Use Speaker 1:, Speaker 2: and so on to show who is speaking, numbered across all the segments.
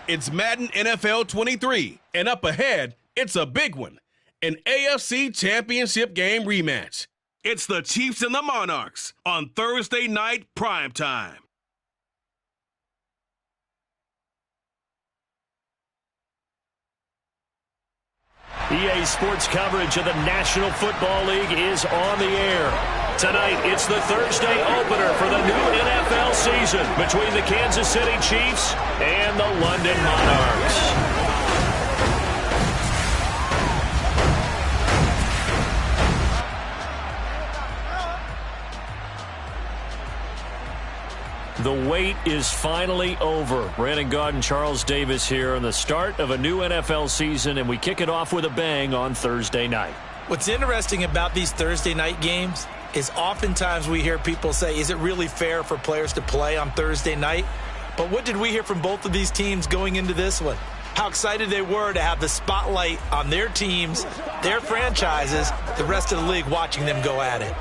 Speaker 1: It's Madden NFL 23, and up ahead, it's a big one, an AFC Championship game rematch. It's the Chiefs and the Monarchs on Thursday night primetime.
Speaker 2: EA Sports coverage of the National Football League is on the air. Tonight, it's the Thursday opener for the new NFL season between the Kansas City Chiefs and the London Monarchs. The wait is finally over. Brandon Gaud and Charles Davis here on the start of a new NFL season, and we kick it off with a bang on Thursday night.
Speaker 3: What's interesting about these Thursday night games is oftentimes we hear people say, is it really fair for players to play on Thursday night? But what did we hear from both of these teams going into this one? How excited they were to have the spotlight on their teams, their franchises, the rest of the league watching them go at it.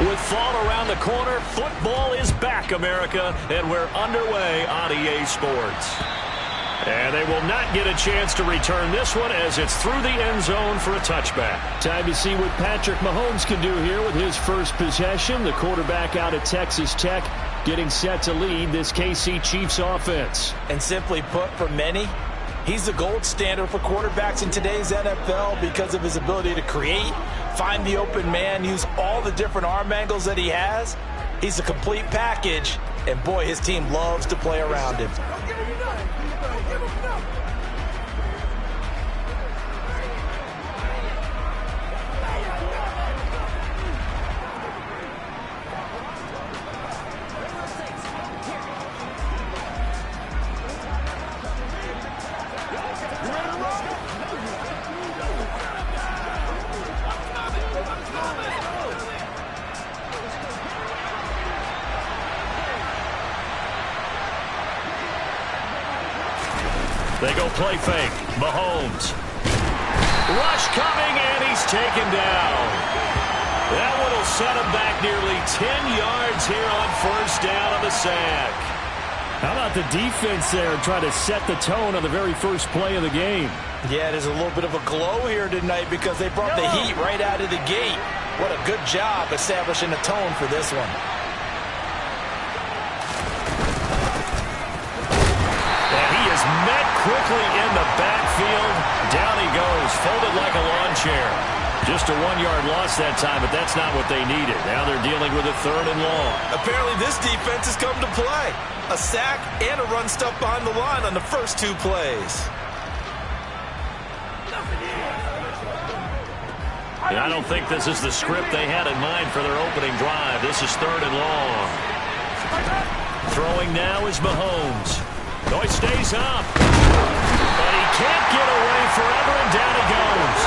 Speaker 2: With fall around the corner, football is back, America, and we're underway on EA Sports. And they will not get a chance to return this one as it's through the end zone for a touchback.
Speaker 4: Time to see what Patrick Mahomes can do here with his first possession. The quarterback out at Texas Tech getting set to lead this KC Chiefs offense.
Speaker 3: And simply put, for many, he's the gold standard for quarterbacks in today's NFL because of his ability to create, find the open man, use all the different arm angles that he has. He's a complete package, and boy, his team loves to play around him.
Speaker 2: They go play fake. Mahomes. Rush coming, and he's taken down. That one will set him back nearly 10 yards here on first down on the sack.
Speaker 4: How about the defense there trying to set the tone on the very first play of the game?
Speaker 3: Yeah, there's a little bit of a glow here tonight because they brought the heat right out of the gate. What a good job establishing a tone for this one.
Speaker 2: Met quickly in the backfield. Down he goes, folded like a lawn chair. Just a 1-yard loss that time, but that's not what they needed. Now they're dealing with a 3rd and long.
Speaker 3: Apparently this defense has come to play. A sack and a run stuff behind the line on the first 2 plays.
Speaker 2: And I don't think this is the script they had in mind for their opening drive. This is 3rd and long. Throwing now is Mahomes. No, he stays up. But he can't get away forever, and down he goes.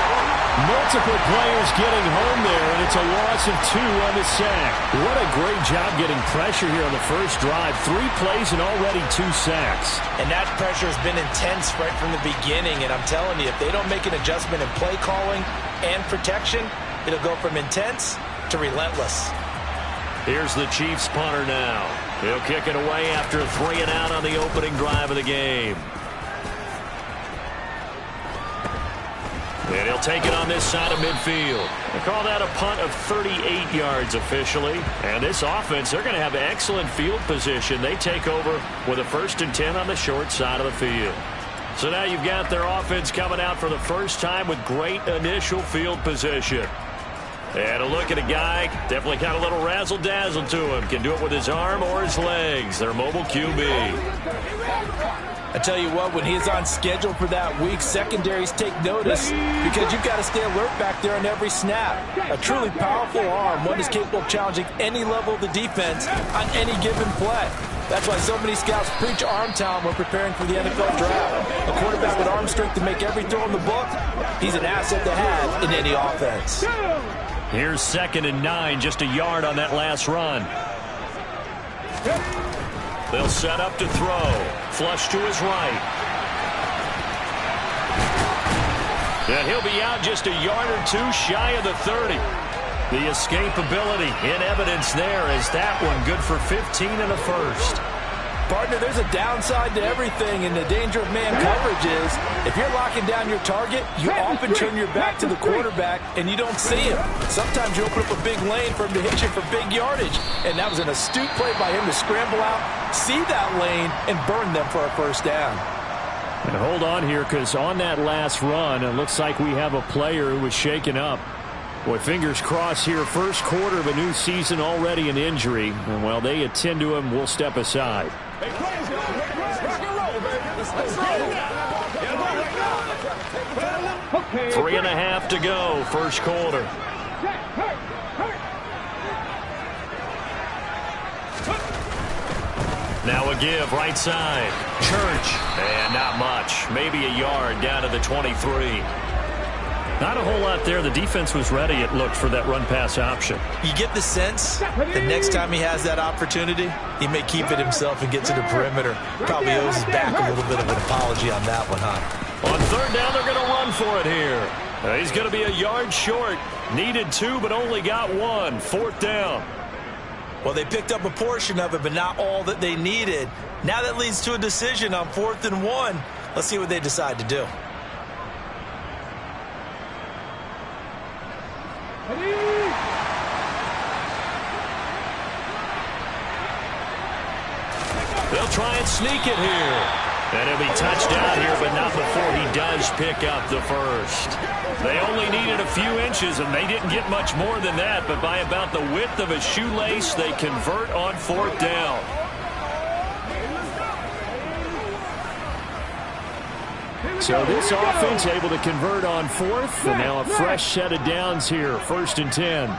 Speaker 4: Multiple players getting home there, and it's a loss of 2 on the sack. What a great job getting pressure here on the first drive. 3 plays and already 2 sacks.
Speaker 3: And that pressure has been intense right from the beginning, and I'm telling you, if they don't make an adjustment in play calling and protection, it'll go from intense to relentless.
Speaker 2: Here's the Chiefs punter now. He'll kick it away after 3 and out on the opening drive of the game. And he'll take it on this side of midfield. They call that a punt of 38 yards officially. And this offense, they're going to have excellent field position. They take over with a 1st and 10 on the short side of the field. So now you've got their offense coming out for the first time with great initial field position. And a look at a guy, definitely got a little razzle-dazzle to him. Can do it with his arm or his legs. Their mobile QB.
Speaker 3: I tell you what, when he's on schedule for that week, secondaries take notice because you've got to stay alert back there on every snap. A truly powerful arm, one is capable of challenging any level of the defense on any given play. That's why so many scouts preach arm talent when preparing for the NFL draft. A quarterback with arm strength to make every throw in the book, he's an asset to have in any offense.
Speaker 2: Here's 2nd and 9, just a yard on that last run. They'll set up to throw. Flush to his right. And he'll be out just a yard or two shy of the 30. The escapability in evidence there as that one good for 15 and a first.
Speaker 3: Partner, there's a downside to everything, and the danger of man coverage is if you're locking down your target, you often turn your back to the quarterback and you don't see him. Sometimes you open up a big lane for him to hit you for big yardage, and that was an astute play by him to scramble out, see that lane, and burn them for a first down.
Speaker 4: And hold on here, because on that last run, it looks like we have a player who was shaken up. Boy, fingers crossed here. First quarter of a new season, already an injury. And while they attend to him, we'll step aside.
Speaker 2: 3.5 to go, first quarter. Now a give, right side. Church. And not much. Maybe a yard down to the 23.
Speaker 4: Not a whole lot there. The defense was ready, it looked, for that run-pass option.
Speaker 3: You get the sense that next time he has that opportunity, he may keep it himself and get to the perimeter. Probably owes his back a little bit of an apology on that one, huh?
Speaker 2: On 3rd down, they're going to run for it here. He's going to be a yard short. Needed 2, but only got 1. 4th down.
Speaker 3: Well, they picked up a portion of it, but not all that they needed. Now that leads to a decision on 4th and 1. Let's see what they decide to do.
Speaker 2: They'll try and sneak it here. And he'll be touched down here, but not before he does pick up the first. They only needed a few inches, and they didn't get much more than that. But by about the width of a shoelace, they convert on 4th down.
Speaker 4: So this offense able to convert on 4th, and now a fresh set of downs here, 1st and 10.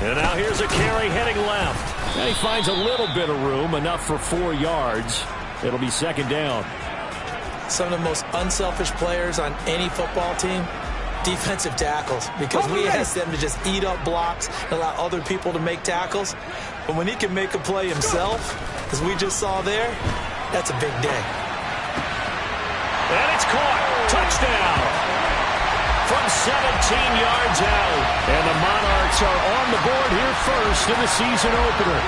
Speaker 2: And now here's a carry heading left.
Speaker 4: And he finds a little bit of room, enough for 4 yards. It'll be 2nd down.
Speaker 3: Some of the most unselfish players on any football team, defensive tackles, because we ask them to just eat up blocks and allow other people to make tackles. But when he can make a play himself, as we just saw there, that's a big day.
Speaker 2: And it's caught. Touchdown. From 17 yards out.
Speaker 4: And the Monarchs are on the board here first in the season opener.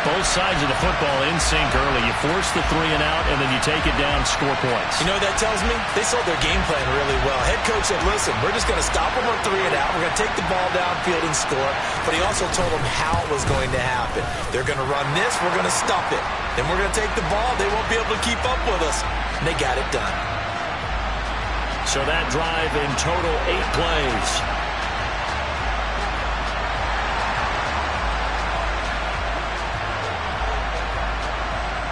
Speaker 2: Both sides of the football in sync early. You force the 3 and out, and then you take it down, score points.
Speaker 3: You know what that tells me? They sold their game plan really well. Head coach said, listen, we're just going to stop them on 3 and out. We're going to take the ball downfield and score. But he also told them how it was going to happen. They're going to run this. We're going to stop it. Then we're going to take the ball. They won't be able to keep up with us. And they got it done.
Speaker 2: So that drive in total 8 plays.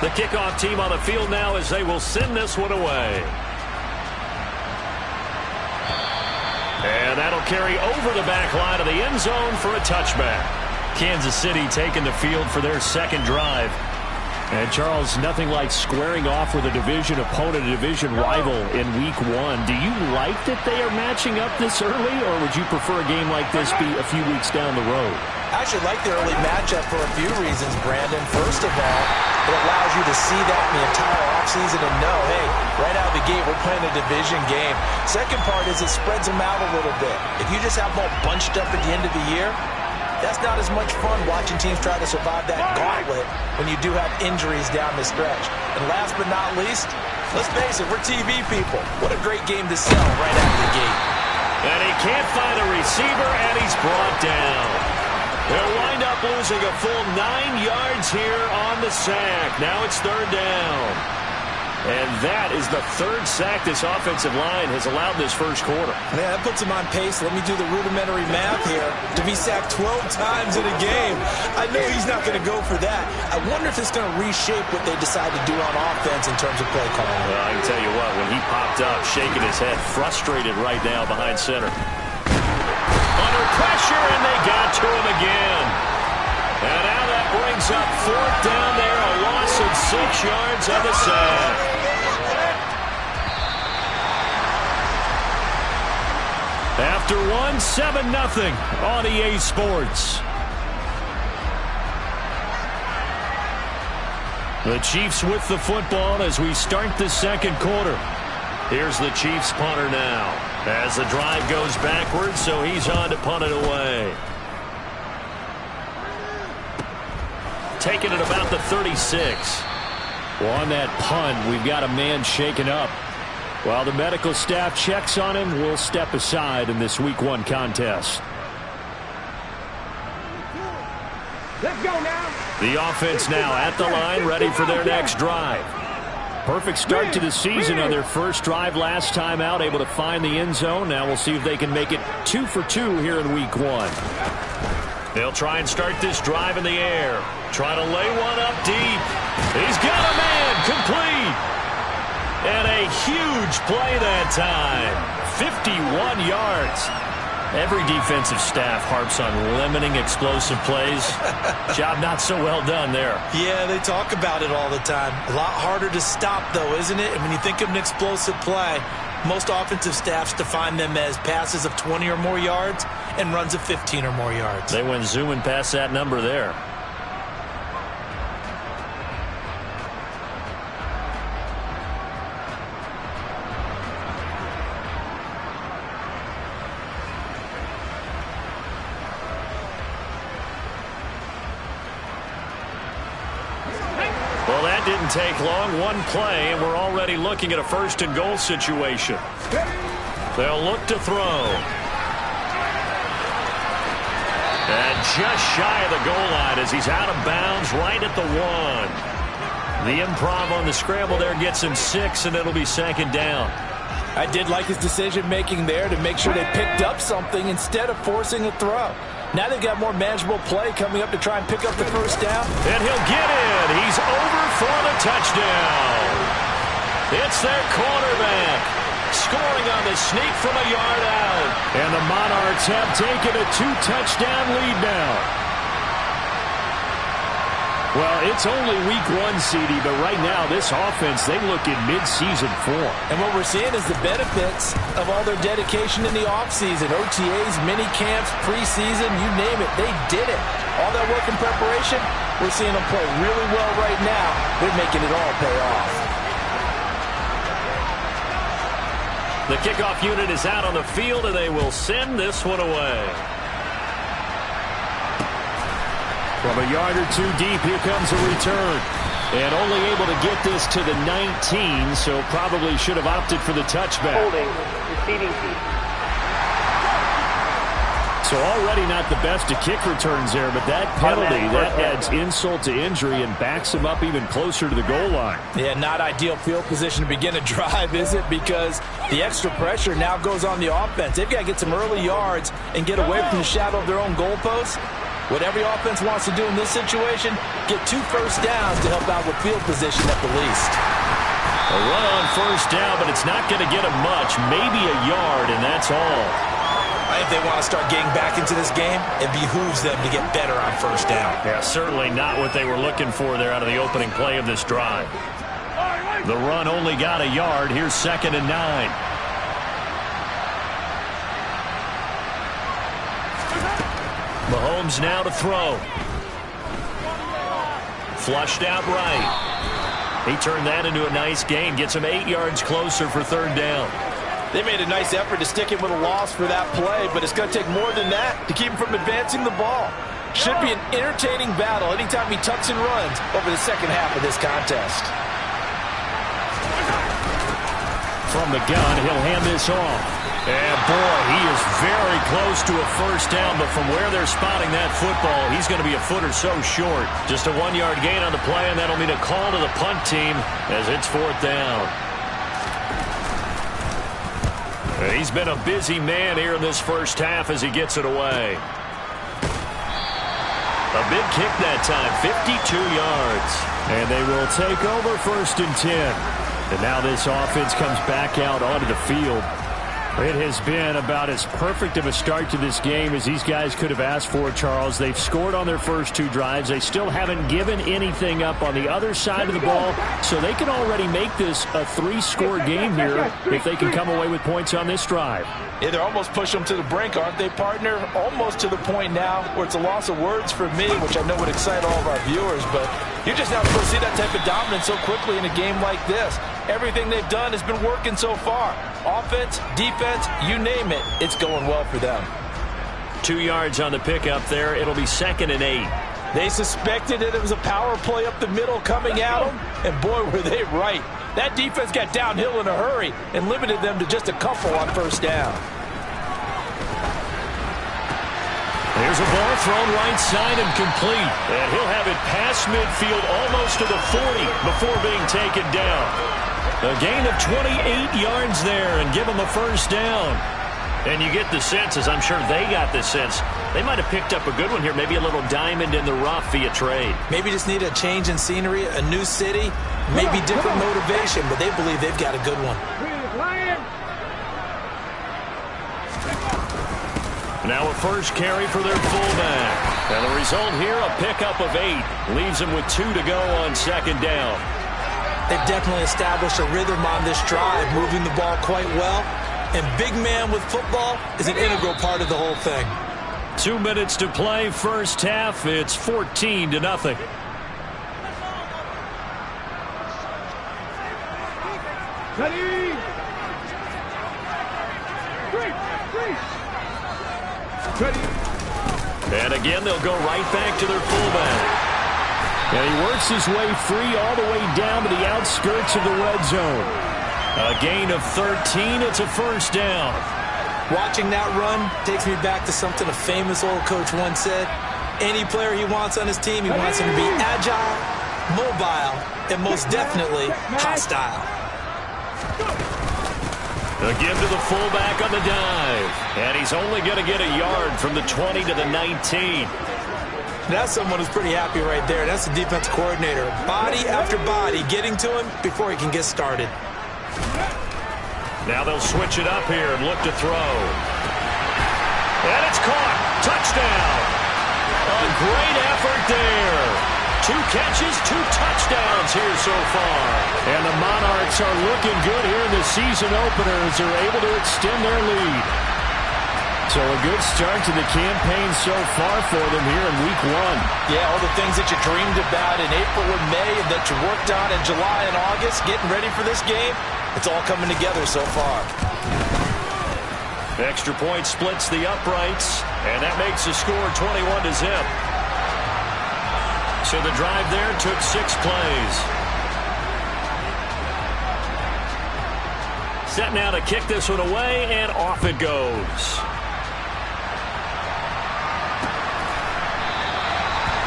Speaker 2: The kickoff team on the field now as they will send this one away. And that'll carry over the back line of the end zone for a touchback. Kansas City taking the field for their 2nd drive.
Speaker 4: And, Charles, nothing like squaring off with a division opponent, a division rival in Week 1. Do you like that they are matching up this early, or would you prefer a game like this be a few weeks down the road?
Speaker 3: I actually like the early matchup for a few reasons, Brandon. First of all, it allows you to see that in the entire offseason and know, hey, right out of the gate, we're playing a division game. Second part is it spreads them out a little bit. If you just have them all bunched up at the end of the year, that's not as much fun watching teams try to survive that gauntlet when you do have injuries down the stretch. And last but not least, let's face it, we're TV people. What a great game to sell right out of the gate.
Speaker 2: And he can't find a receiver, and he's brought down. They'll wind up losing a full 9 yards here on the sack. Now it's 3rd down. And that is the third sack this offensive line has allowed this first quarter.
Speaker 3: Yeah, that puts him on pace. Let me do the rudimentary math here. To be sacked 12 times in a game, I know he's not going to go for that. I wonder if it's going to reshape what they decide to do on offense in terms of play calling.
Speaker 2: Well, I can tell you what, when he popped up, shaking his head, frustrated right now behind center. Under pressure, and they got to him again. And now that brings up fourth down there, a loss of 6 yards on the sack. After one, 7-0 on EA Sports. The Chiefs with the football as we start the second quarter. Here's the Chiefs punter now as the drive goes backwards, so he's on to punt it away. Taking it about the 36.
Speaker 4: Well, on that punt, we've got a man shaken up. While the medical staff checks on him, we'll step aside in this Week 1 contest.
Speaker 5: Let's go now.
Speaker 2: The offense now at the line, ready for their next drive.
Speaker 4: Perfect start to the season on their first drive last time out, able to find the end zone. Now we'll see if they can make it 2 for 2 here in Week 1.
Speaker 2: They'll try and start this drive in the air. Try to lay one up deep. He's got a man complete. And a huge play that time. 51 yards. Every defensive staff harps on limiting explosive plays. Job not so well done there.
Speaker 3: Yeah, they talk about it all the time. A lot harder to stop, though, isn't it? And when you think of an explosive play, most offensive staffs define them as passes of 20 or more yards and runs of 15 or more yards.
Speaker 2: They went zooming past that number there. Well, that didn't take long. One play, and we're already looking at a first and goal situation. They'll look to throw. And just shy of the goal line as he's out of bounds right at the 1. The improv on the scramble there gets him 6, and it'll be second down.
Speaker 3: I did like his decision-making there to make sure they picked up something instead of forcing a throw. Now they've got more manageable play coming up to try and pick up the first down.
Speaker 2: And he'll get in. He's over for the touchdown. It's their quarterback scoring on the sneak from a yard out.
Speaker 4: And the Monarchs have taken a 2-touchdown lead now. Well, it's only Week 1, CD, but right now this offense, they look in mid-season form.
Speaker 3: And what we're seeing is the benefits of all their dedication in the offseason. OTAs, mini camps, preseason, you name it, they did it. All that work in preparation, we're seeing them play really well right now. They're making it all pay off.
Speaker 2: The kickoff unit is out on the field, and they will send this one away.
Speaker 4: From a yard or two deep, here comes a return. And only able to get this to the 19, so probably should have opted for the touchback.
Speaker 5: Holding. Receiving team.
Speaker 4: So already not the best of kick returns there, but that penalty, that adds insult to injury and backs him up even closer to the goal line.
Speaker 3: Yeah, not ideal field position to begin a drive, is it? Because the extra pressure now goes on the offense. They've got to get some early yards and get away from the shadow of their own goalposts. What every offense wants to do in this situation, get 2 first downs to help out with field position at the least.
Speaker 2: A run on first down, but it's not going to get them much. Maybe a yard, and that's all.
Speaker 3: If they want to start getting back into this game, it behooves them to get better on first down.
Speaker 2: Yeah, certainly not what they were looking for there out of the opening play of this drive. The run only got a yard. Here's 2nd and 9. Mahomes now to throw. Flushed out right. He turned that into a nice gain. Gets him 8 yards closer for 3rd down.
Speaker 3: They made a nice effort to stick him with a loss for that play, but it's going to take more than that to keep him from advancing the ball. Should be an entertaining battle anytime he tucks and runs over the second half of this contest.
Speaker 4: From the gun, he'll hand this off.
Speaker 2: And boy, he is very close to a first down, but from where they're spotting that football, he's going to be a foot or so short. Just a 1-yard gain on the play, and that'll mean a call to the punt team as it's 4th down. And he's been a busy man here in this first half as he gets it away. A big kick that time, 52 yards.
Speaker 4: And they will take over 1st and 10. And now this offense comes back out onto the field. It has been about as perfect of a start to this game as these guys could have asked for, Charles. They've scored on their first 2 drives. They still haven't given anything up on the other side of the ball, so they can already make this a 3-score game here if they can come away with points on this drive.
Speaker 3: Yeah, they're almost pushing them to the brink, aren't they, partner? Almost to the point now where it's a loss of words for me, which I know would excite all of our viewers, but you're just not supposed to see that type of dominance so quickly in a game like this. Everything they've done has been working so far. Offense, defense, you name it, it's going well for them.
Speaker 2: 2 yards on the pickup there. It'll be 2nd and 8.
Speaker 3: They suspected that it was a power play up the middle coming at them, and boy, were they right. That defense got downhill in a hurry and limited them to just a couple on first down.
Speaker 2: Here's a ball thrown right side and complete. And he'll have it past midfield almost to the 40 before being taken down. A gain of 28 yards there and give them a first down. And you get the sense, as I'm sure they got the sense, they might have picked up a good one here, maybe a little diamond in the rough via trade.
Speaker 3: Maybe just need a change in scenery, a new city, maybe different motivation, but they believe they've got a good one.
Speaker 2: Now a first carry for their fullback. And the result here, a pickup of 8. Leaves them with 2 to go on 2nd down.
Speaker 3: They've definitely established a rhythm on this drive, moving the ball quite well. And big man with football is an integral part of the whole thing.
Speaker 2: 2 minutes to play, first half. It's 14-0.
Speaker 5: Ready? Ready.
Speaker 2: And again, they'll go right back to their fullback.
Speaker 4: And he works his way free all the way down to the outskirts of the red zone.
Speaker 2: A gain of 13. It's a first down.
Speaker 3: Watching that run takes me back to something a famous old coach once said. Any player he wants on his team, he wants him to be agile, mobile, and most definitely hostile.
Speaker 2: Again to the fullback on the dive. And he's only going to get a yard from the 20 to the 19.
Speaker 3: That's someone who's pretty happy right there. That's the defense coordinator. Body after body getting to him before he can get started.
Speaker 2: Now they'll switch it up here and look to throw. And it's caught. Touchdown. A great effort there. 2 catches, 2 touchdowns here so far.
Speaker 4: And the Monarchs are looking good here in the season opener as they're able to extend their lead. So a good start to the campaign so far for them here in week 1.
Speaker 3: Yeah, all the things that you dreamed about in April and May and that you worked on in July and August, getting ready for this game, it's all coming together so far.
Speaker 2: Extra point splits the uprights, and that makes the score 21-0. So the drive there took 6 plays. Set now to kick this one away, and off it goes.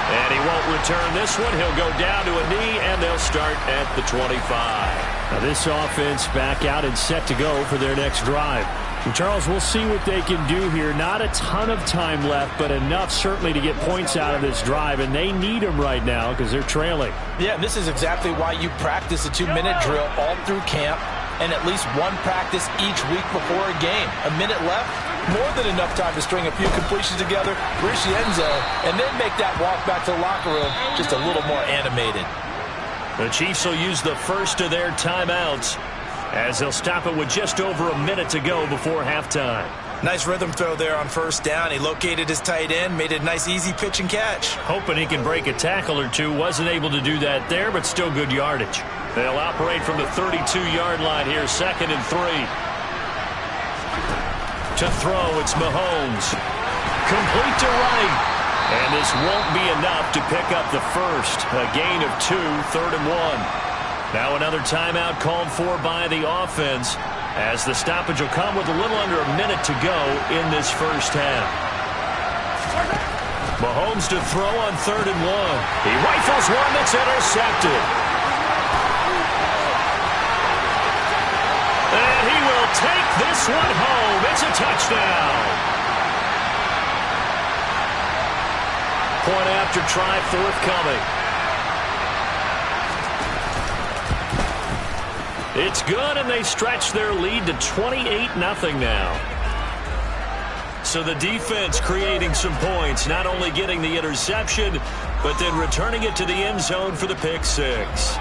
Speaker 2: And he won't return this one. He'll go down to a knee, and they'll start at the 25.
Speaker 4: Now this offense back out and set to go for their next drive. And Charles, we'll see what they can do here. Not a ton of time left, but enough certainly to get points out of this drive, and they need them right now because they're trailing.
Speaker 3: Yeah, and this is exactly why you practice a 2-minute drill all through camp and at least one practice each week before a game. A minute left, more than enough time to string a few completions together, reach the end zone, and then make that walk back to the locker room just a little more animated.
Speaker 2: The Chiefs will use the first of their timeouts as they'll stop it with just over a minute to go before halftime.
Speaker 3: Nice rhythm throw there on first down. He located his tight end, made a nice easy pitch and catch.
Speaker 2: Hoping he can break a tackle or two. Wasn't able to do that there, but still good yardage. They'll operate from the 32-yard line here, 2nd and 3. To throw, it's Mahomes. Complete to right. And this won't be enough to pick up the first. A gain of 2, 3rd and 1. Now another timeout called for by the offense. as the stoppage will come with a little under a minute to go in this first half. Mahomes to throw on 3rd and 1. He rifles one that's intercepted. And he will take this one home. It's a touchdown. Point after try forthcoming. It's good, and they stretch their lead to 28-0 now. So the defense creating some points, not only getting the interception, but then returning it to the end zone for the pick six.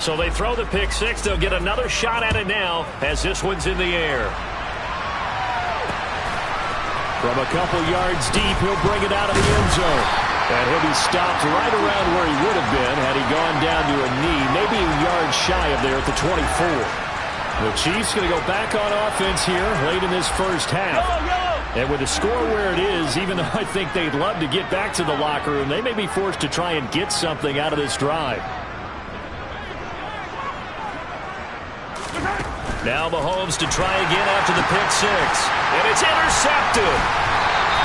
Speaker 2: So they throw the pick six. They'll get another shot at it now as this one's in the air. From a couple yards deep, he'll bring it out of the end zone. And he'll be stopped right around where he would have been had he gone down to a knee, maybe a yard shy of there at the 24. The Chiefs going to go back on offense here late in this first half. And with the score where it is, even though I think they'd love to get back to the locker room, they may be forced to try and get something out of this drive. Now Mahomes to try again after the pick six. And it's intercepted.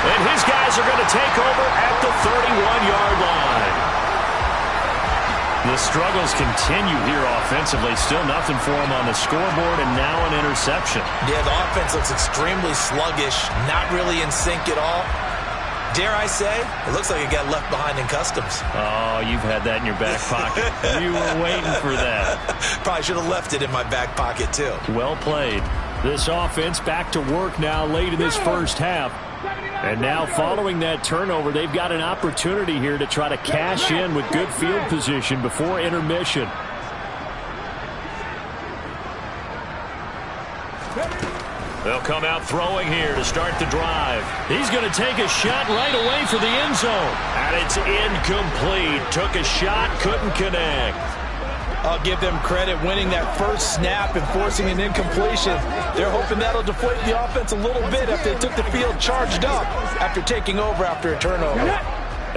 Speaker 2: And his guys are going to take over at the 31-yard line. The struggles continue here offensively. Still nothing for him on the scoreboard, and now an interception.
Speaker 3: Yeah, the offense looks extremely sluggish, not really in sync at all. Dare I say, it looks like it got left behind in customs.
Speaker 2: Oh, you've had that in your back pocket. You were waiting for that.
Speaker 3: Probably should have left it in my back pocket, too.
Speaker 2: Well played.
Speaker 4: This offense back to work now late in this first half. And now following that turnover, they've got an opportunity here to try to cash in with good field position before intermission.
Speaker 2: They'll come out throwing here to start the drive. He's going to take a shot right away for the end zone. And it's incomplete. Took a shot, couldn't connect.
Speaker 3: I'll give them credit winning that first snap and forcing an incompletion. They're hoping that'll deflate the offense a little bit after they took the field charged up after taking over after a turnover.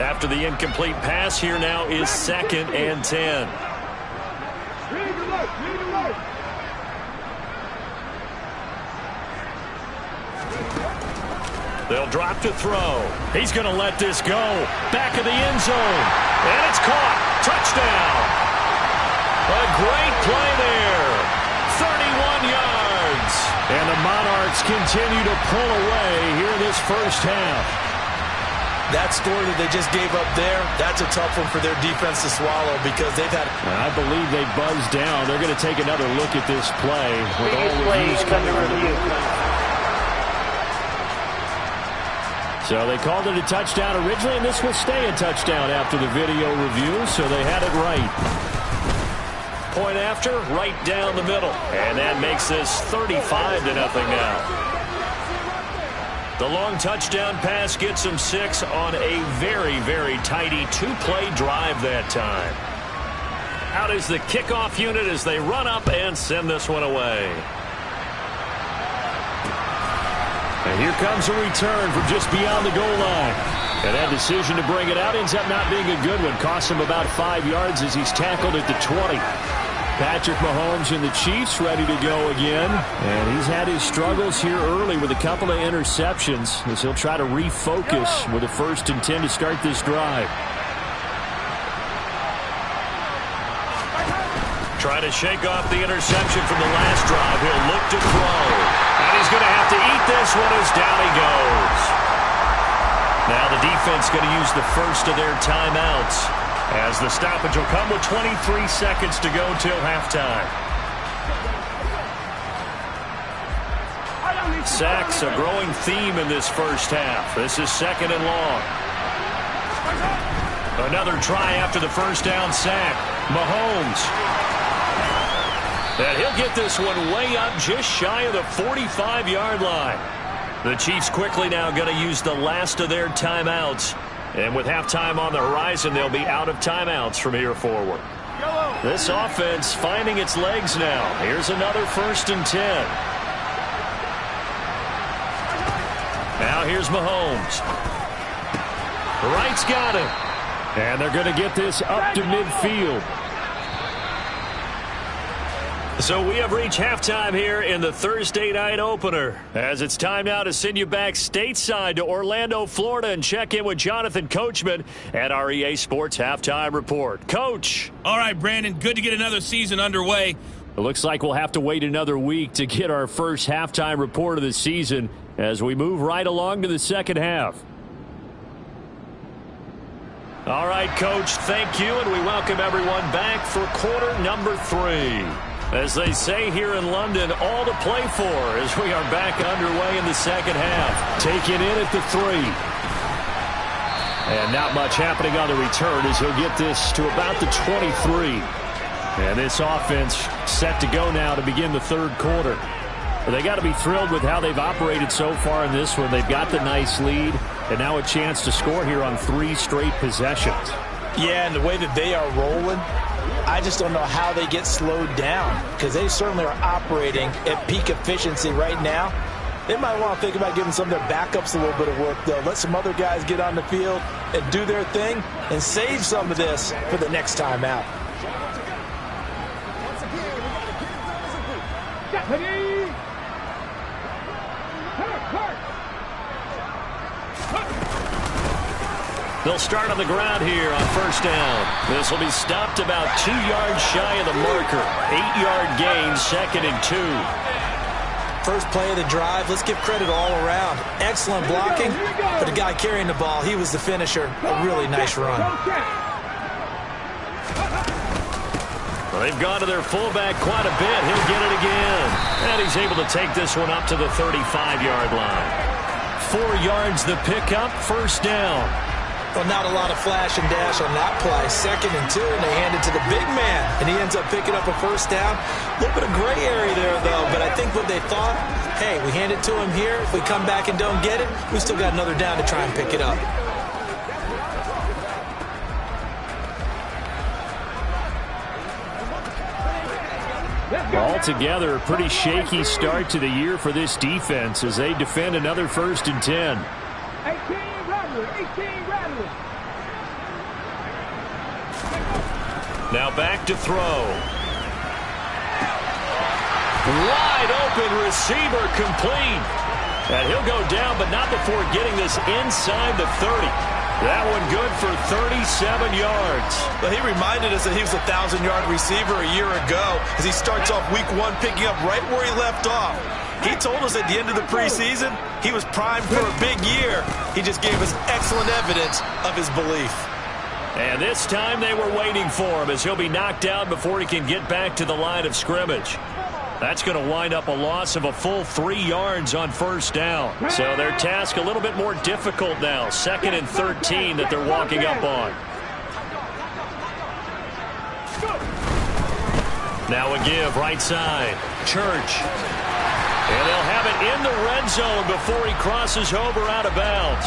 Speaker 2: After the incomplete pass, here now is 2nd and 10. They'll drop to throw. He's going to let this go. Back of the end zone. And it's caught. Touchdown. A great play there. 31 yards.
Speaker 4: And the Monarchs continue to pull away here in this first half.
Speaker 3: That score that they just gave up there, that's a tough one for their defense to swallow because they've had...
Speaker 4: I believe they buzzed down. They're going to take another look at this play with all reviews coming review. So they called it a touchdown originally, and this will stay a touchdown after the video review, so they had it right.
Speaker 2: Point after, right down the middle. And that makes this 35-0 now. The long touchdown pass gets them 6 on a very, very tidy 2-play drive that time. Out is the kickoff unit as they run up and send this one away.
Speaker 4: And here comes a return from just beyond the goal line. And that decision to bring it out ends up not being a good one. Costs him about 5 yards as he's tackled at the 20. Patrick Mahomes and the Chiefs ready to go again. And he's had his struggles here early with a couple of interceptions as he'll try to refocus with a 1st and 10 to start this drive.
Speaker 2: Trying to shake off the interception from the last drive. He'll look to throw. And he's going to have to eat this one as down he goes. Now the defense going to use the first of their timeouts as the stoppage will come with 23 seconds to go till halftime. Sacks a growing theme in this first half. This is 2nd and long. Another try after the first down sack. Mahomes. And he'll get this one way up just shy of the 45-yard line. The Chiefs quickly now going to use the last of their timeouts. And with halftime on the horizon, they'll be out of timeouts from here forward. This offense finding its legs now. Here's another 1st and 10. Now here's Mahomes. Wright's got it.
Speaker 4: And they're going to get this up to midfield.
Speaker 2: So we have reached halftime here in the Thursday night opener. As it's time now to send you back stateside to Orlando, Florida, and check in with Jonathan Coachman at our EA Sports Halftime Report. Coach.
Speaker 6: All right, Brandon, good to get another season underway.
Speaker 4: It looks like we'll have to wait another week to get our first halftime report of the season as we move right along to the second half.
Speaker 2: All right, Coach, thank you, and we welcome everyone back for quarter number 3. As they say here in London, all to play for as we are back underway in the second half.
Speaker 4: Taking in at the 3. And not much happening on the return as he'll get this to about the 23. And this offense set to go now to begin the third quarter. Well, they got to be thrilled with how they've operated so far in this one. They've got the nice lead, and now a chance to score here on 3 straight possessions.
Speaker 3: Yeah, and the way that they are rolling, I just don't know how they get slowed down because they certainly are operating at peak efficiency right now. They might want to think about giving some of their backups a little bit of work, though. Let some other guys get on the field and do their thing and save some of this for the next time out.
Speaker 2: They'll start on the ground here on first down. This will be stopped about 2 yards shy of the marker. 8-yard gain, 2nd and 2.
Speaker 3: First play of the drive, let's give credit all around. Excellent blocking, but the guy carrying the ball, he was the finisher. A really nice run.
Speaker 2: Well, they've gone to their fullback quite a bit. He'll get it again. And he's able to take this one up to the 35-yard line. 4 yards the pickup, first down.
Speaker 3: Well, not a lot of flash and dash on that play. 2nd and 2, and they hand it to the big man, and he ends up picking up a first down. A little bit of gray area there, though, but I think what they thought, hey, we hand it to him here. If we come back and don't get it, we still got another down to try and pick it up.
Speaker 4: Altogether, a pretty shaky start to the year for this defense as they defend another 1st and 10.
Speaker 5: 18 Rattlers.
Speaker 2: Now back to throw. Wide open receiver complete. And he'll go down, but not before getting this inside the 30. That one good for 37 yards.
Speaker 3: But he reminded us that he was a 1,000-yard receiver a year ago as he starts off week 1 picking up right where he left off. He told us at the end of the preseason he was primed for a big year. He just gave us excellent evidence of his belief.
Speaker 2: And this time they were waiting for him as he'll be knocked down before he can get back to the line of scrimmage. That's going to wind up a loss of a full 3 yards on first down. So their task a little bit more difficult now. 2nd and 13 that they're walking up on. Now a give right side. Church. And they'll have it in the red zone before he crosses over out of bounds.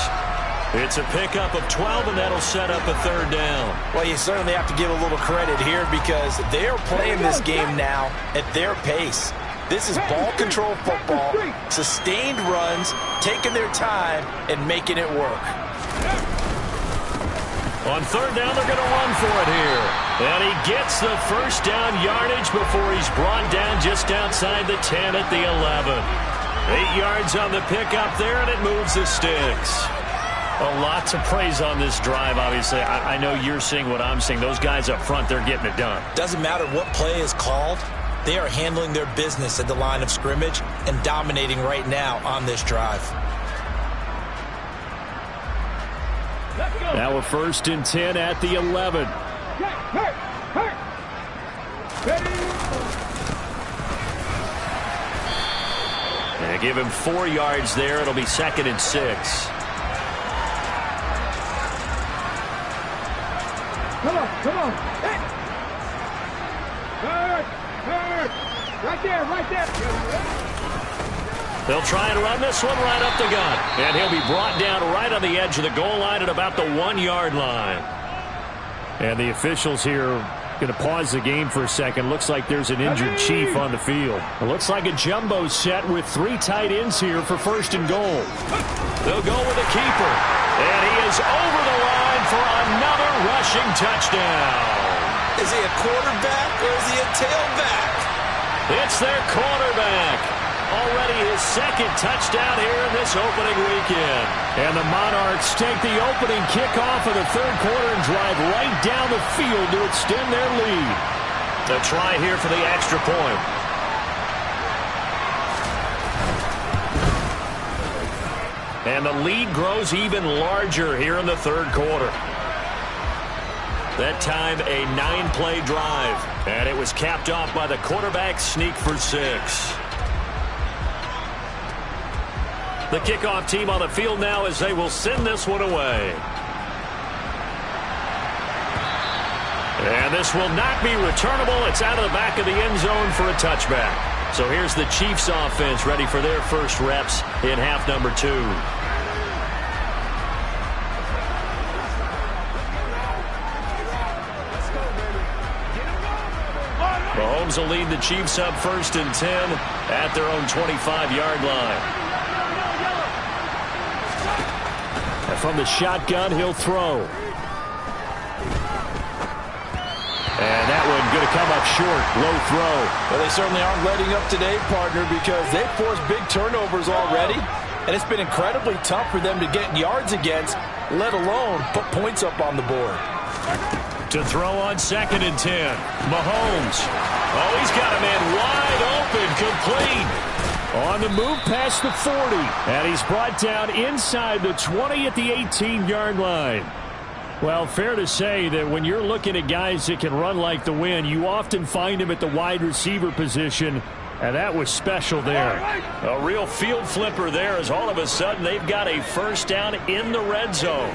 Speaker 2: It's a pickup of 12, and that'll set up a 3rd down.
Speaker 3: Well, you certainly have to give a little credit here because they're playing this game now at their pace. This is ball control football, sustained runs, taking their time, and making it work.
Speaker 2: On 3rd down, they're going to run for it here. And he gets the first down yardage before he's brought down just outside the 10 at the 11. 8 yards on the pickup there, and it moves the sticks. A lot to praise on this drive, obviously. I know you're seeing what I'm seeing. Those guys up front, they're getting it done.
Speaker 3: Doesn't matter what play is called. They are handling their business at the line of scrimmage and dominating right now on this drive.
Speaker 4: Now a 1st and 10 at the 11.
Speaker 2: And give him 4 yards there. It'll be 2nd and 6.
Speaker 5: Come on. Hey. Hurt. Right there.
Speaker 2: They'll try and run this one right up the gut. And he'll be brought down right on the edge of the goal line at about the 1 yard line.
Speaker 4: And the officials here Going to pause the game for a second. Looks like there's an injured Chief on the field. It looks like a jumbo set with 3 tight ends here for first and goal.
Speaker 2: They'll go with the keeper. And he is over the line for another rushing touchdown.
Speaker 3: Is he a quarterback or is he a tailback?
Speaker 2: It's their quarterback. Already his second touchdown here in this opening weekend.
Speaker 4: And the Monarchs take the opening kickoff of the third quarter and drive right down the field to extend their lead.
Speaker 2: A try here for the extra point. And the lead grows even larger here in the third quarter. That time a 9-play drive. And it was capped off by the quarterback sneak for 6. The kickoff team on the field now as they will send this one away. And this will not be returnable. It's out of the back of the end zone for a touchback. So here's the Chiefs offense ready for their first reps in half number 2. Mahomes will lead the Chiefs up 1st and 10 at their own 25-yard line.
Speaker 4: And from the shotgun, he'll throw. And that one going to come up short. Low throw.
Speaker 3: Well, they certainly aren't letting up today, partner, because they've forced big turnovers already. And it's been incredibly tough for them to get yards against, let alone put points up on the board.
Speaker 2: To throw on 2nd and 10. Mahomes. Oh, he's got a man wide open, complete.
Speaker 4: On the move past the 40. And he's brought down inside the 20 at the 18-yard line. Well, fair to say that when you're looking at guys that can run like the wind, you often find them at the wide receiver position. And that was special there.
Speaker 2: A real field flipper there as all of a sudden they've got a first down in the red zone.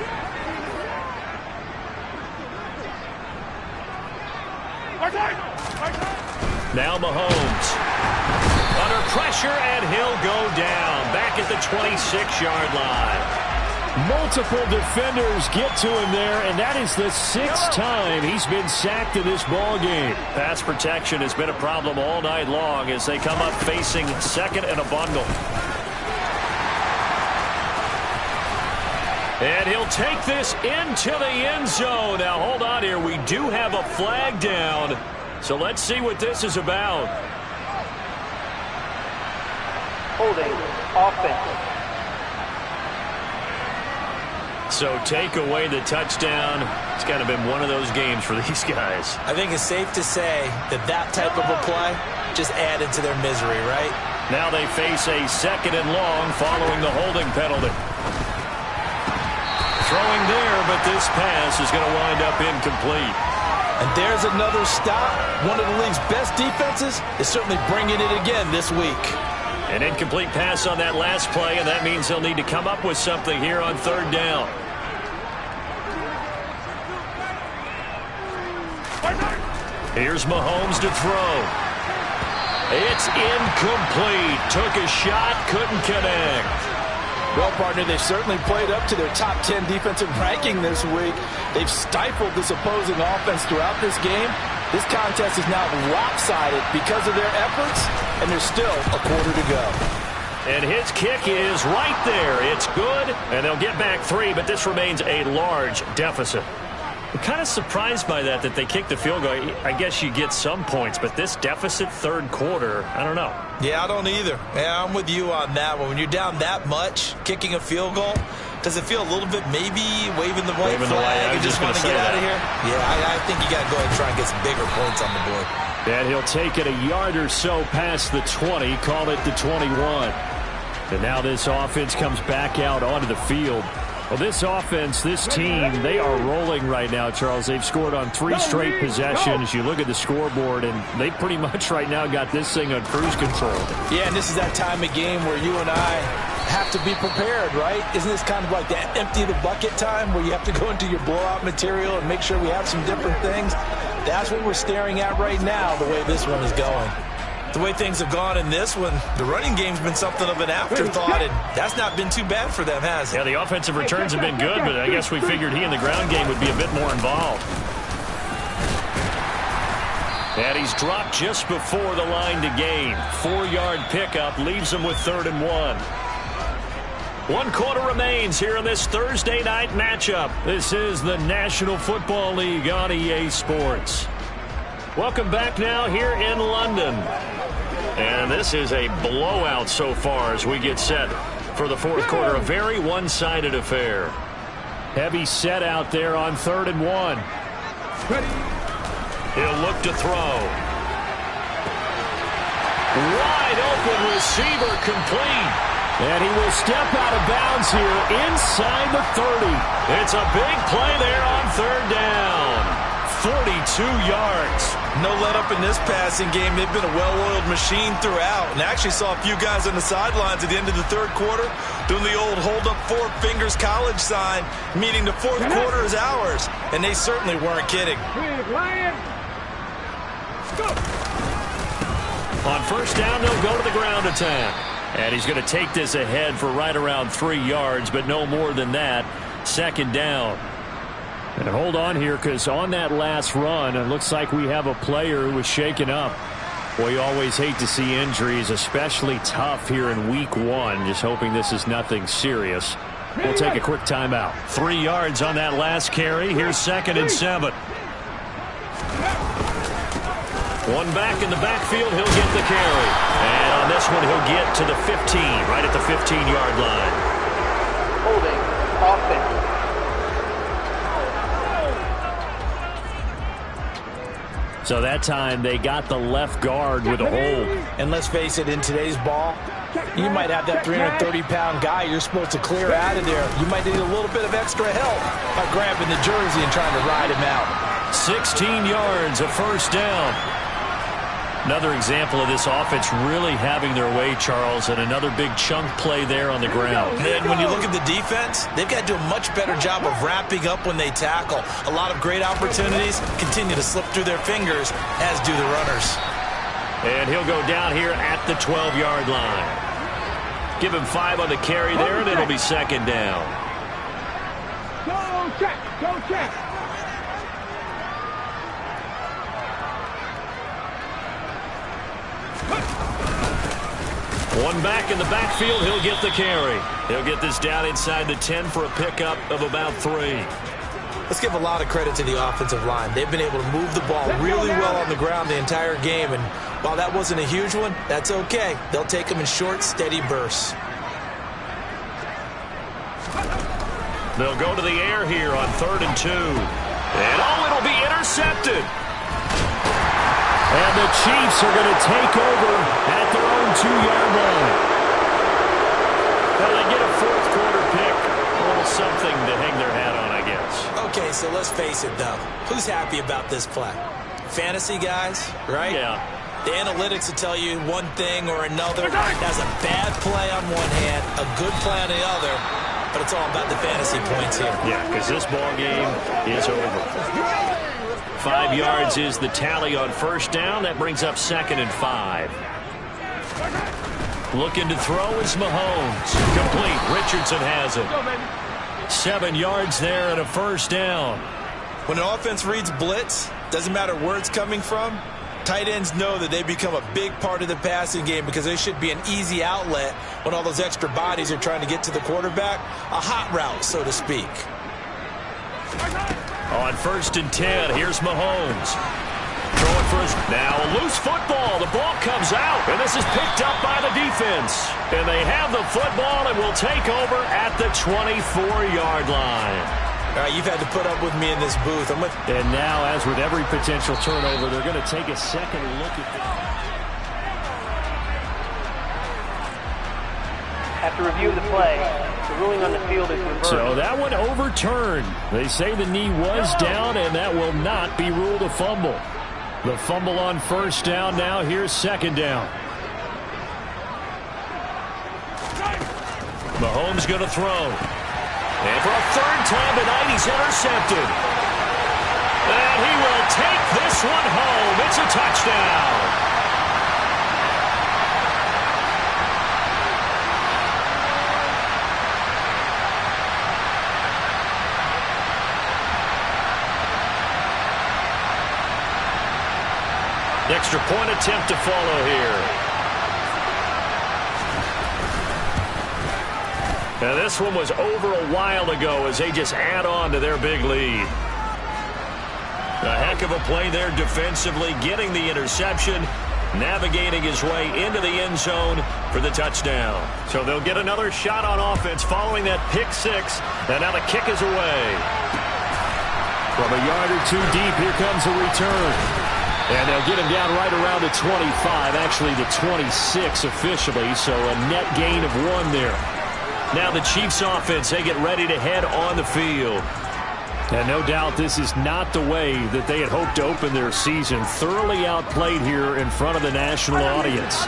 Speaker 2: Now Mahomes. Under pressure, and he'll go down. Back at the 26-yard line.
Speaker 4: Multiple defenders get to him there, and that is the 6th time he's been sacked in this ball game.
Speaker 2: Pass protection has been a problem all night long as they come up facing 2nd and a bundle. And he'll take this into the end zone. Now, hold on here. We do have a flag down. So let's see what this is about.
Speaker 7: Holding offense.
Speaker 2: So take away the touchdown. It's kind of been one of those games for these guys.
Speaker 3: I think it's safe to say that that type of a play just added to their misery, right?
Speaker 2: Now they face a 2nd and long following the holding penalty. Throwing there, but this pass is going to wind up incomplete.
Speaker 3: And there's another stop. One of the league's best defenses is certainly bringing it again this week.
Speaker 2: An incomplete pass on that last play, and that means they'll need to come up with something here on 3rd down. Here's Mahomes to throw. It's incomplete. Took a shot, couldn't connect.
Speaker 3: Well, partner, they've certainly played up to their top 10 defensive ranking this week. They've stifled this opposing offense throughout this game. This contest is now lopsided because of their efforts, and there's still a quarter to go.
Speaker 2: And his kick is right there. It's good, and they'll get back 3, but this remains a large deficit. I'm kind of surprised by that they kicked the field goal. I guess you get some points, but this deficit 3rd quarter, I don't know.
Speaker 3: Yeah, I don't either. Yeah, I'm with you on that one. When you're down that much, kicking a field goal, does it feel a little bit maybe waving the white flag and just want to get out of here? Yeah, I think you got to go ahead and try and get some bigger points on the board.
Speaker 4: And he'll take it a yard or so past the 20, call it the 21. And now this offense comes back out onto the field. Well, this offense, this team, they are rolling right now, Charles. They've scored on 3 straight possessions. You look at the scoreboard, and they pretty much right now got this thing on cruise control.
Speaker 3: Yeah, and this is that time of game where you and I have to be prepared, right? Isn't this kind of like that empty the bucket time where you have to go into your blowout material and make sure we have some different things? That's what we're staring at right now, the way this one is going. The way things have gone in this one, the running game's been something of an afterthought, and that's not been too bad for them, has it?
Speaker 2: Yeah, the offensive returns have been good, but I guess we figured he in the ground game would be a bit more involved. And he's dropped just before the line to gain. 4-yard pickup leaves him with 3rd and 1. 1 quarter remains here in this Thursday night matchup. This is the National Football League on EA Sports. Welcome back now here in London. And this is a blowout so far as we get set for the 4th quarter. A very one-sided affair.
Speaker 4: Heavy set out there on 3rd and 1.
Speaker 2: He'll look to throw. Wide open receiver complete.
Speaker 4: And he will step out of bounds here inside the 30.
Speaker 2: It's a big play there on 3rd down. 42 yards.
Speaker 3: No let up in this passing game. They've been a well-oiled machine throughout. And I actually saw a few guys on the sidelines at the end of the 3rd quarter doing the old hold up 4 fingers college sign, meaning the 4th quarter is ours. And they certainly weren't kidding.
Speaker 2: On 1st down, they'll go to the ground attack. And he's going to take this ahead for right around 3 yards, but no more than that. 2nd down.
Speaker 4: And hold on here, because on that last run, it looks like we have a player who was shaken up. Well, you always hate to see injuries, especially tough here in week 1. Just hoping this is nothing serious. We'll take a quick timeout.
Speaker 2: 3 yards on that last carry. Here's 2nd and 7. One back in the backfield. He'll get the carry. And on this one, he'll get to the 15, right at the 15-yard line.
Speaker 7: Holding offense.
Speaker 4: So that time they got the left guard with a hold.
Speaker 3: And let's face it, in today's ball, you might have that 330-pound guy you're supposed to clear out of there. You might need a little bit of extra help by grabbing the jersey and trying to ride him out.
Speaker 2: 16 yards, a 1st down. Another example of this offense really having their way, Charles, and another big chunk play there on the ground.
Speaker 3: And when you look at the defense, they've got to do a much better job of wrapping up when they tackle. A lot of great opportunities continue to slip through their fingers, as do the runners.
Speaker 2: And he'll go down here at the 12-yard line. Give him 5 on the carry there, and it'll be 2nd down.
Speaker 5: Go check, go check.
Speaker 2: One back in the backfield, he'll get the carry. He'll get this down inside the 10 for a pickup of about 3.
Speaker 3: Let's give a lot of credit to the offensive line. They've been able to move the ball really well on the ground the entire game, and while that wasn't a huge one, that's okay. They'll take them in short, steady bursts.
Speaker 2: They'll go to the air here on 3rd and 2. And it'll be intercepted.
Speaker 4: And the Chiefs are going to take over at their own 2-yard line.
Speaker 2: Well, they get a 4th quarter pick. A little something to hang their hat on, I guess.
Speaker 3: Okay, so let's face it, though. Who's happy about this play? Fantasy guys, right?
Speaker 2: Yeah.
Speaker 3: The analytics will tell you one thing or another. That's a bad play on one hand, a good play on the other, but it's all about the fantasy points here.
Speaker 2: Yeah, because this ball game is over. 5 yards is the tally on 1st down. That brings up 2nd and 5. Looking to throw is Mahomes. Complete. Richardson has it. 7 yards there and a 1st down.
Speaker 3: When an offense reads blitz, doesn't matter where it's coming from, tight ends know that they become a big part of the passing game because they should be an easy outlet when all those extra bodies are trying to get to the quarterback. A hot route, so to speak.
Speaker 2: On 1st and 10, here's Mahomes. Throwing for his... Now a loose football. The ball comes out, and this is picked up by the defense. And they have the football and will take over at the 24-yard line.
Speaker 3: All right, you've had to put up with me in this booth.
Speaker 4: And now, as with every potential turnover, they're going to take a second look at this.
Speaker 7: After review of the play, the ruling on the field is reversed.
Speaker 4: So that one overturned. They say the knee was down, and that will not be ruled a fumble. The fumble on 1st down now. Here's 2nd down.
Speaker 2: Mahomes going to throw. And for a 3rd time tonight, he's intercepted. And he will take this one home. It's a touchdown. extra point attempt to follow here. Now this one was over a while ago as they just add on to their big lead. A heck of a play there defensively, getting the interception, navigating his way into the end zone for the touchdown. So they'll get another shot on offense following that pick six, and now the kick is away.
Speaker 4: From a yard or two deep, here comes a return. And they'll get him down right around the 25, actually the 26 officially, so a net gain of 1 there. Now the Chiefs offense, they get ready to head on the field. And no doubt this is not the way that they had hoped to open their season. Thoroughly outplayed here in front of the national audience.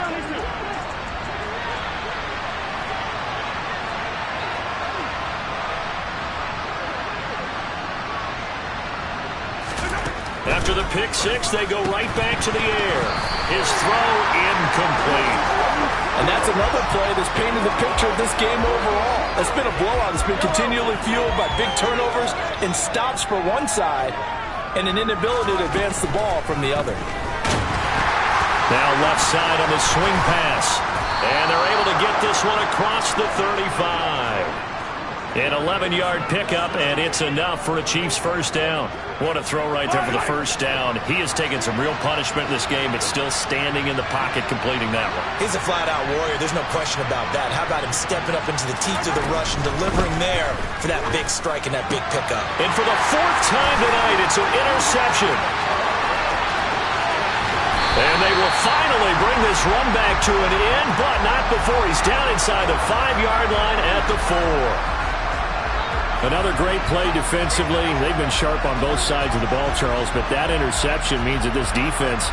Speaker 2: After the pick six, they go right back to the air. His throw incomplete.
Speaker 3: And that's another play that's painted the picture of this game overall. It's been a blowout. It's been continually fueled by big turnovers and stops for one side and an inability to advance the ball from the other.
Speaker 2: Now left side on the swing pass. And they're able to get this one across the 35. An 11-yard pickup, and it's enough for a Chiefs first down. What a throw right there for the first down. He has taken some real punishment in this game, but still standing in the pocket completing that one.
Speaker 3: He's a flat-out warrior. There's no question about that. How about him stepping up into the teeth of the rush and delivering there for that big strike and that big pickup.
Speaker 2: And for the 4th time tonight, it's an interception. And they will finally bring this run back to an end, but not before he's down inside the 5-yard line at the 4.
Speaker 4: Another great play defensively. They've been sharp on both sides of the ball, Charles, but that interception means that this defense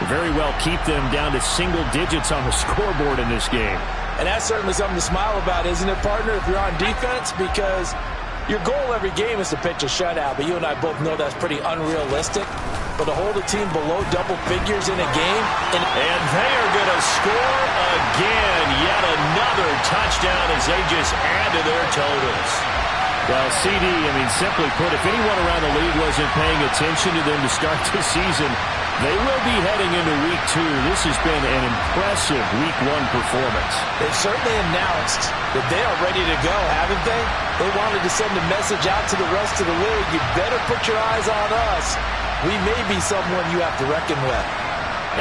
Speaker 4: will very well keep them down to single digits on the scoreboard in this game.
Speaker 3: And that's certainly something to smile about, isn't it, partner, if you're on defense? Because your goal every game is to pitch a shutout, but you and I both know that's pretty unrealistic. But to hold a team below double figures in a game.
Speaker 2: And they are going to score again. Yet another touchdown as they just add to their totals.
Speaker 4: Well, CD, simply put, if anyone around the league wasn't paying attention to them to start the season, they will be heading into Week 2. This has been an impressive Week 1 performance.
Speaker 3: They've certainly announced that they are ready to go, haven't they? They wanted to send a message out to the rest of the league. You better put your eyes on us. We may be someone you have to reckon with.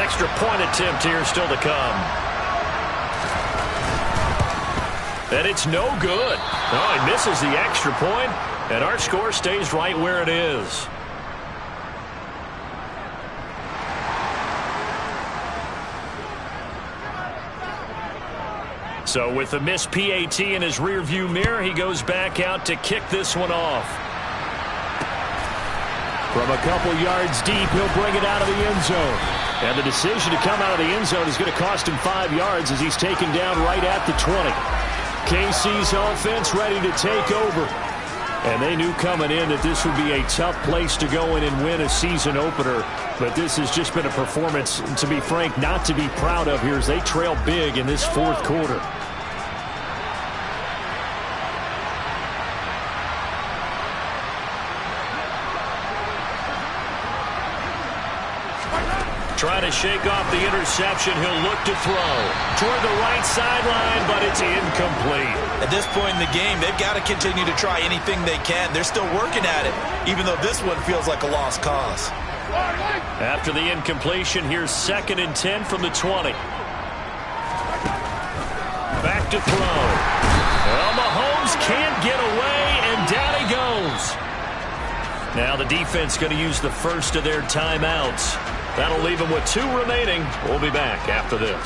Speaker 2: Extra point attempt here still to come. And it's no good. Oh, he misses the extra point, and our score stays right where it is. So with the missed PAT in his rearview mirror, he goes back out to kick this one off.
Speaker 4: From a couple yards deep, he'll bring it out of the end zone. And the decision to come out of the end zone is going to cost him 5 yards as he's taken down right at the 20. KC's offense ready to take over. And they knew coming in that this would be a tough place to go in and win a season opener. But this has just been a performance, to be frank, not to be proud of here as they trail big in this 4th quarter.
Speaker 2: Trying to shake off the interception. He'll look to throw toward the right sideline, but it's incomplete.
Speaker 3: At this point in the game, they've got to continue to try anything they can. They're still working at it, even though this one feels like a lost cause.
Speaker 2: After the incompletion, here's 2nd and 10 from the 20. Back to throw. Well, Mahomes can't get away, and down he goes. Now the defense going to use the first of their timeouts. That'll leave them with 2 remaining. We'll be back after this.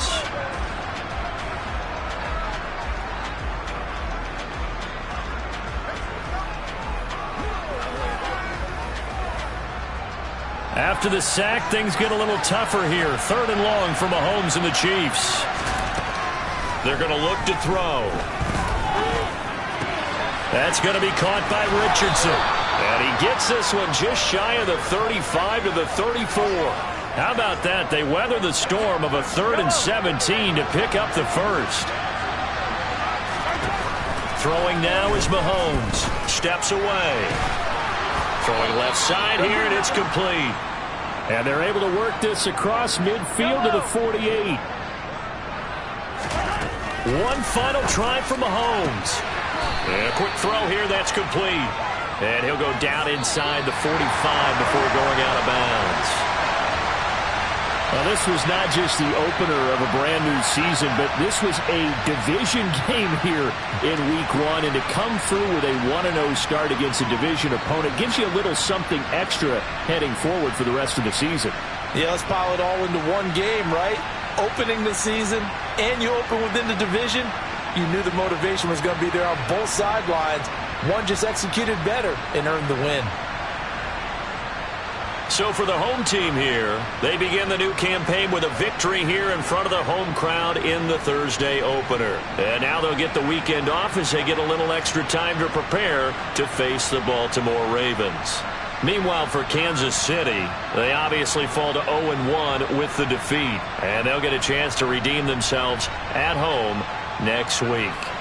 Speaker 2: After the sack, things get a little tougher here. 3rd and long for Mahomes and the Chiefs. They're going to look to throw. That's going to be caught by Richardson. And he gets this one just shy of the 35 to the 34. How about that? They weather the storm of a 3rd and 17 to pick up the first. Throwing now is Mahomes. Steps away. Throwing left side here, and it's complete.
Speaker 4: And they're able to work this across midfield to the 48.
Speaker 2: One final try from Mahomes. And a quick throw here, that's complete. And he'll go down inside the 45 before going out of bounds.
Speaker 4: Well, this was not just the opener of a brand-new season, but this was a division game here in Week 1. And to come through with a 1-0 start against a division opponent gives you a little something extra heading forward for the rest of the season.
Speaker 3: Yeah, let's pile it all into one game, right? Opening the season, and you open within the division. You knew the motivation was going to be there on both sidelines. One just executed better and earned the win.
Speaker 2: So for the home team here, they begin the new campaign with a victory here in front of the home crowd in the Thursday opener. And now they'll get the weekend off as they get a little extra time to prepare to face the Baltimore Ravens. Meanwhile, for Kansas City, they obviously fall to 0-1 with the defeat. And they'll get a chance to redeem themselves at home next week.